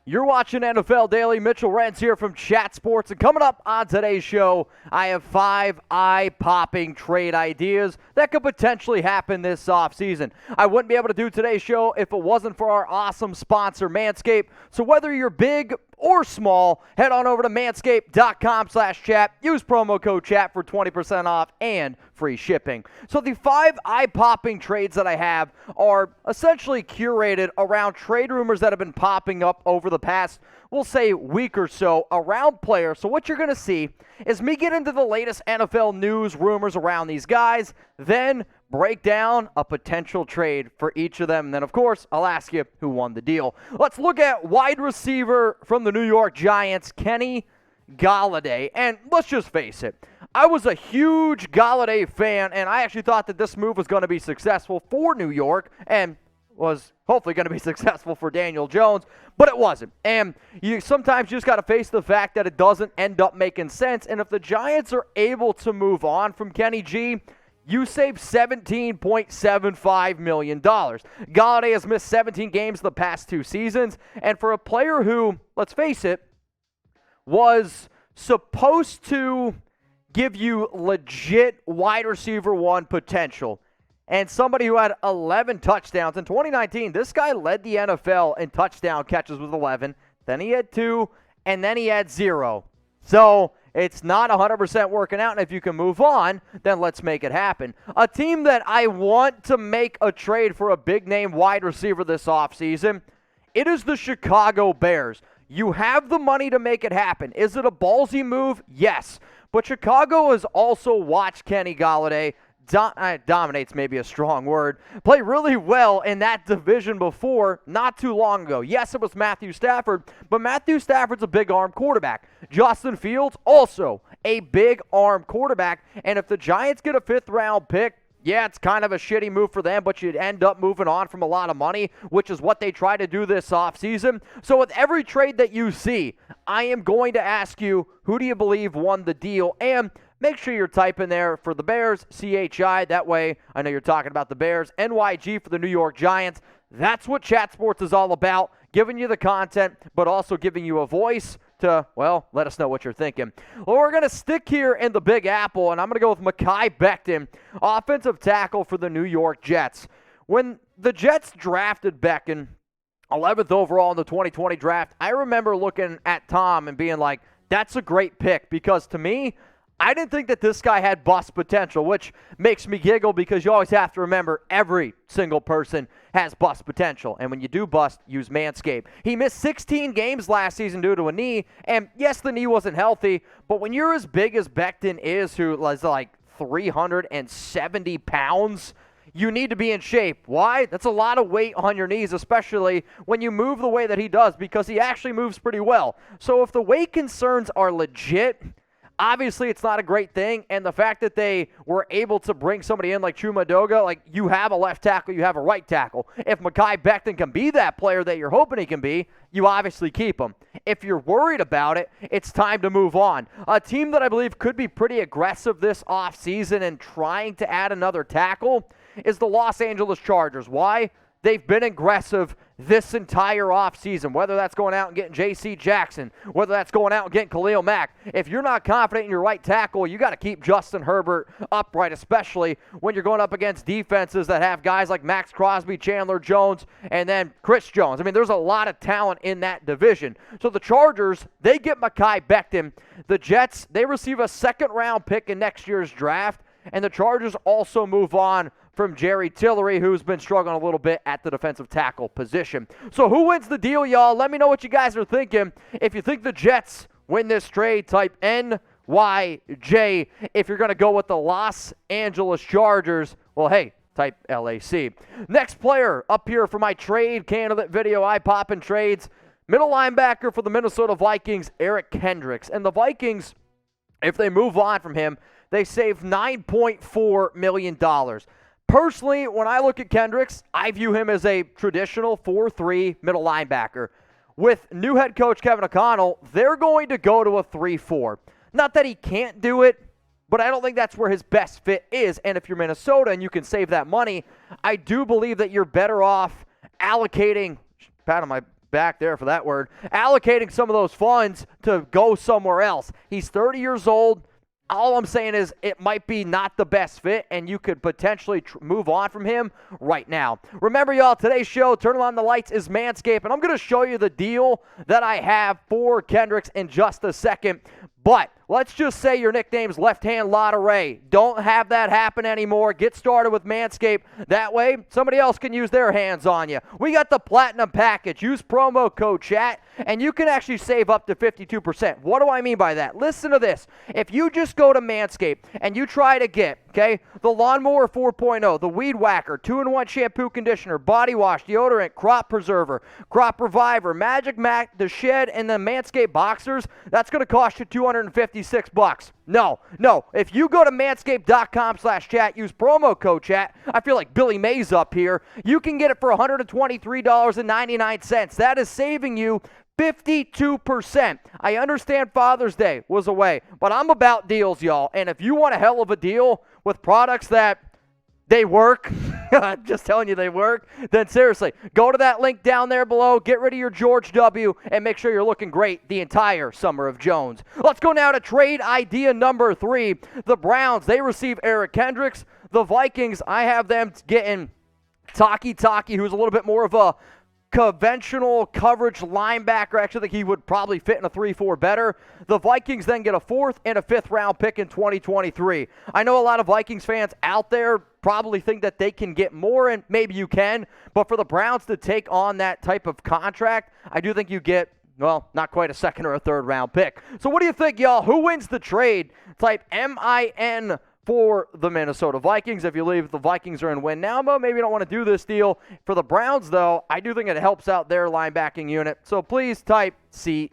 You're watching NFL Daily. Mitchell Renz here from Chat Sports. And coming up on today's show, I have 5 eye-popping trade ideas that could potentially happen this offseason. I wouldn't be able to do today's show if it wasn't for our awesome sponsor, Manscaped. So whether you're big or small, head on over to manscaped.com/chat. Use promo code chat for 20% off and free shipping. So the 5 eye-popping trades that I have are essentially curated around trade rumors that have been popping up over the past, we'll say, week or so around players. So what you're going to see is me get into the latest NFL news rumors around these guys, then break down a potential trade for each of them. And then, of course, I'll ask you who won the deal. Let's look at wide receiver from the New York Giants, Kenny Golladay. And let's just face it, I was a huge Golladay fan, and I actually thought that this move was going to be successful for New York and was hopefully going to be successful for Daniel Jones, but it wasn't. And you sometimes just got to face the fact that it doesn't end up making sense. And if the Giants are able to move on from Kenny G, you save $17.75 million. Golladay has missed 17 games the past 2 seasons, and for a player who, let's face it, was supposed to give you legit wide receiver 1 potential, and somebody who had 11 touchdowns in 2019, this guy led the NFL in touchdown catches with 11, then he had 2, and then he had 0. So it's not 100% working out, and if you can move on, then let's make it happen. A team that I want to make a trade for a big-name wide receiver this offseason, it is the Chicago Bears. You have the money to make it happen. Is it a ballsy move? Yes. But Chicago has also watched Kenny Golladay, dominates maybe a strong word, play really well in that division before, not too long ago. Yes, it was Matthew Stafford, but Matthew Stafford's a big-arm quarterback. Justin Fields, also a big-arm quarterback. And if the Giants get a 5th-round pick, yeah, it's kind of a shitty move for them, but you'd end up moving on from a lot of money, which is what they try to do this offseason. So with every trade that you see, I am going to ask you, who do you believe won the deal? And make sure you're typing there for the Bears, CHI. That way, I know you're talking about the Bears. NYG for the New York Giants. That's what Chat Sports is all about, giving you the content, but also giving you a voice to, well, let us know what you're thinking. Well, we're going to stick here in the Big Apple, and I'm going to go with Mekhi Becton, offensive tackle for the New York Jets. When the Jets drafted Becton, 11th overall in the 2020 draft, I remember looking at Tom and being like, that's a great pick, because to me, I didn't think that this guy had bust potential, which makes me giggle because you always have to remember every single person has bust potential. And when you do bust, use Manscaped. He missed 16 games last season due to a knee. And yes, the knee wasn't healthy, but when you're as big as Becton is, who is like 370 pounds, you need to be in shape. Why? That's a lot of weight on your knees, especially when you move the way that he does, because he actually moves pretty well. So if the weight concerns are legit, obviously, it's not a great thing, and the fact that they were able to bring somebody in like Chumadoga, like you have a left tackle, you have a right tackle. If Mekhi Becton can be that player that you're hoping he can be, you obviously keep him. If you're worried about it, it's time to move on. A team that I believe could be pretty aggressive this offseason and trying to add another tackle is the Los Angeles Chargers. Why? They've been aggressive this entire offseason, whether that's going out and getting J.C. Jackson, whether that's going out and getting Khalil Mack. If you're not confident in your right tackle, you got to keep Justin Herbert upright, especially when you're going up against defenses that have guys like Max Crosby, Chandler Jones, and then Chris Jones. I mean, there's a lot of talent in that division. So the Chargers, they get Mekhi Becton. The Jets, they receive a 2nd-round pick in next year's draft, and the Chargers also move on from Jerry Tillery, who's been struggling a little bit at the defensive tackle position. So who wins the deal, y'all? Let me know what you guys are thinking. If you think the Jets win this trade, type NYJ. If you're going to go with the Los Angeles Chargers, well, hey, type LAC. Next player up here for my trade candidate video, eye-popping trades, middle linebacker for the Minnesota Vikings, Eric Kendricks. And the Vikings, if they move on from him, they save $9.4 million. Personally, when I look at Kendricks, I view him as a traditional 4-3 middle linebacker. With new head coach Kevin O'Connell, they're going to go to a 3-4. Not that he can't do it, but I don't think that's where his best fit is. And if you're Minnesota and you can save that money, I do believe that you're better off allocating, pat on my back there for that word, allocating some of those funds to go somewhere else. He's 30 years old. All I'm saying is it might be not the best fit, and you could potentially move on from him right now. Remember, y'all, today's show, Turn On the Lights, is Manscaped, and I'm going to show you the deal that I have for Kendricks in just a second. But let's just say your nickname's Left-Hand Lotteray. Don't have that happen anymore. Get started with Manscaped. That way, somebody else can use their hands on you. We got the Platinum Package. Use promo code CHAT, and you can actually save up to 52%. What do I mean by that? Listen to this. If you just go to Manscaped and you try to get, the Lawnmower 4.0, the Weed Whacker, 2-in-1 shampoo conditioner, body wash, deodorant, crop preserver, crop reviver, Magic Mac, the Shed, and the Manscaped Boxers, that's going to cost you $256. No. If you go to manscaped.com/chat, use promo code chat, I feel like Billy Mays up here, you can get it for $123.99. That is saving you 52%. I understand Father's Day was away, but I'm about deals, y'all. And if you want a hell of a deal with products that they work, just telling you they work, then seriously, go to that link down there below, get rid of your George W., and make sure you're looking great the entire summer of Jones. Let's go now to trade idea number 3. The Browns, they receive Eric Kendricks. The Vikings, I have them getting Taki, who's a little bit more of a conventional coverage linebacker. I actually think he would probably fit in a 3-4 better. The Vikings then get a 4th and a 5th round pick in 2023. I know a lot of Vikings fans out there probably think that they can get more, and maybe you can, but for the Browns to take on that type of contract, I do think you get, well, not quite a 2nd or a 3rd round pick. So what do you think, y'all? Who wins the trade? Type MIN for the Minnesota Vikings. If you leave, the Vikings are in win now, but maybe you don't want to do this deal. For the Browns, though, I do think it helps out their linebacking unit. So please type CLE.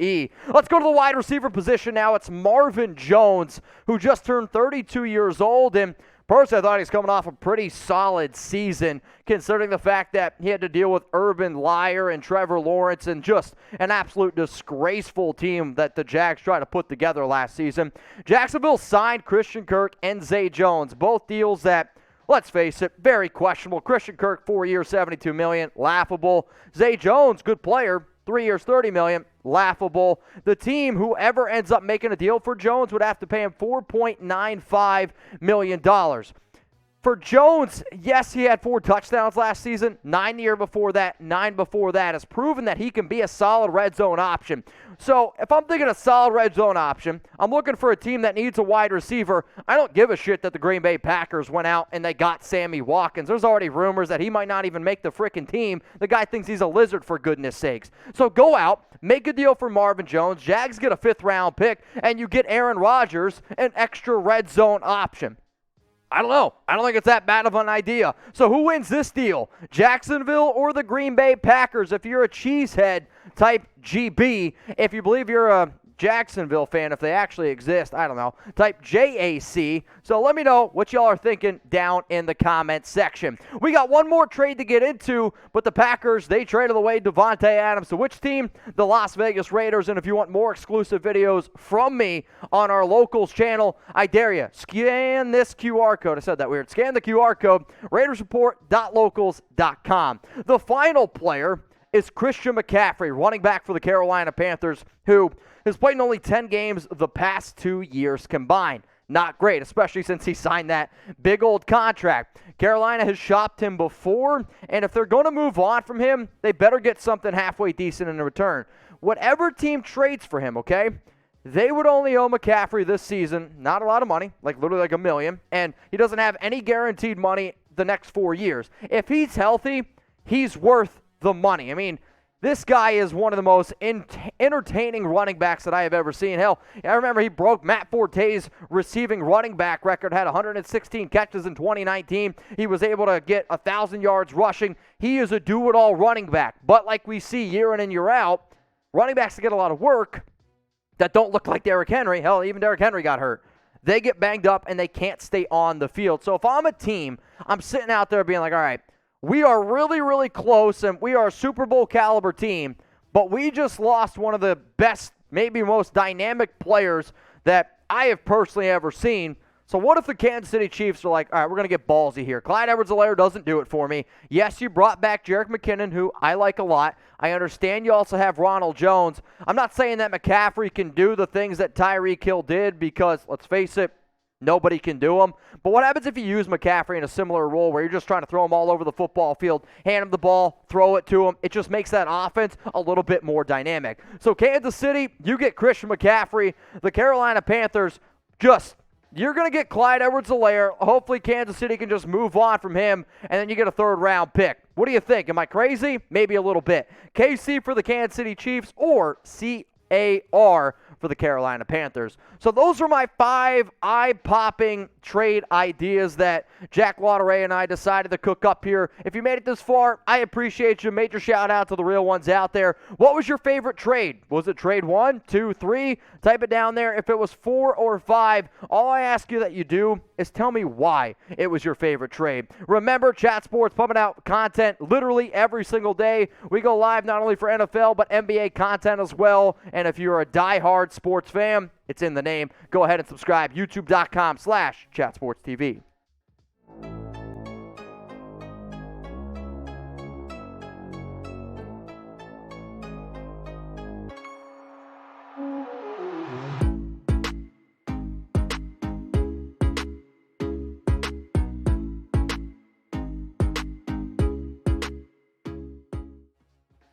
Let's go to the wide receiver position now. It's Marvin Jones, who just turned 32 years old, and personally, I thought he's coming off a pretty solid season, considering the fact that he had to deal with Urban Meyer and Trevor Lawrence and just an absolute disgraceful team that the Jags tried to put together last season. Jacksonville signed Christian Kirk and Zay Jones, both deals that, let's face it, very questionable. Christian Kirk, 4 years, $72 million, laughable. Zay Jones, good player, 3 years, $30 million, laughable. The team, whoever ends up making a deal for Jones, would have to pay him $4.95 million. For Jones, yes, he had 4 touchdowns last season, 9 the year before that, 9 before that. Has proven that he can be a solid red zone option. So if I'm thinking a solid red zone option, I'm looking for a team that needs a wide receiver. I don't give a shit that the Green Bay Packers went out and they got Sammy Watkins. There's already rumors that he might not even make the freaking team. The guy thinks he's a lizard, for goodness sakes. So go out, make a deal for Marvin Jones. Jags get a 5th round pick, and you get Aaron Rodgers, an extra red zone option. I don't know. I don't think it's that bad of an idea. So who wins this deal? Jacksonville or the Green Bay Packers? If you're a cheesehead, type GB. If you believe you're a Jacksonville fan, if they actually exist, I don't know, type JAC. So let me know what y'all are thinking down in the comment section. We got one more trade to get into, but the Packers, they traded away Devontae Adams. To which team? The Las Vegas Raiders. And if you want more exclusive videos from me on our locals channel, I dare you, scan this QR code. I said that weird. Scan the QR code, RaidersReport.locals.com. The final player is Christian McCaffrey, running back for the Carolina Panthers, who has played in only 10 games the past 2 years combined. Not great, especially since he signed that big old contract. Carolina has shopped him before, and if they're going to move on from him, they better get something halfway decent in return. Whatever team trades for him, okay, they would only owe McCaffrey this season not a lot of money, like literally like $1 million, and he doesn't have any guaranteed money the next 4 years. If he's healthy, he's worth the money. I mean, this guy is one of the most entertaining running backs that I have ever seen. Hell, I remember he broke Matt Forte's receiving running back record, had 116 catches in 2019. He was able to get 1,000 yards rushing. He is a do-it-all running back. But like we see year in and year out, running backs that get a lot of work that don't look like Derrick Henry. Hell, even Derrick Henry got hurt. They get banged up and they can't stay on the field. So if I'm a team, I'm sitting out there being like, all right, we are really, really close, and we are a Super Bowl caliber team, but we just lost one of the best, maybe most dynamic players that I have personally ever seen. So what if the Kansas City Chiefs are like, all right, we're going to get ballsy here. Clyde Edwards-Helaire doesn't do it for me. Yes, you brought back Jerick McKinnon, who I like a lot. I understand you also have Ronald Jones. I'm not saying that McCaffrey can do the things that Tyreek Hill did because, let's face it, nobody can do them. But what happens if you use McCaffrey in a similar role where you're just trying to throw him all over the football field, hand him the ball, throw it to him? It just makes that offense a little bit more dynamic. So Kansas City, you get Christian McCaffrey. The Carolina Panthers, you're going to get Clyde Edwards-Helaire. Hopefully Kansas City can just move on from him, and then you get a third-round pick. What do you think? Am I crazy? Maybe a little bit. KC for the Kansas City Chiefs or CAR for the Carolina Panthers. So those are my 5 eye-popping trade ideas that Jack Lauderay and I decided to cook up here. If you made it this far, I appreciate you. Major shout-out to the real ones out there. What was your favorite trade? Was it trade 1, 2, 3? Type it down there. If it was 4 or 5, all I ask you that you do is tell me why it was your favorite trade. Remember, Chat Sports pumping out content literally every single day. We go live not only for NFL, but NBA content as well. And if you're a diehard sports fan, it's in the name. Go ahead and subscribe. YouTube.com/ChatSportsTV.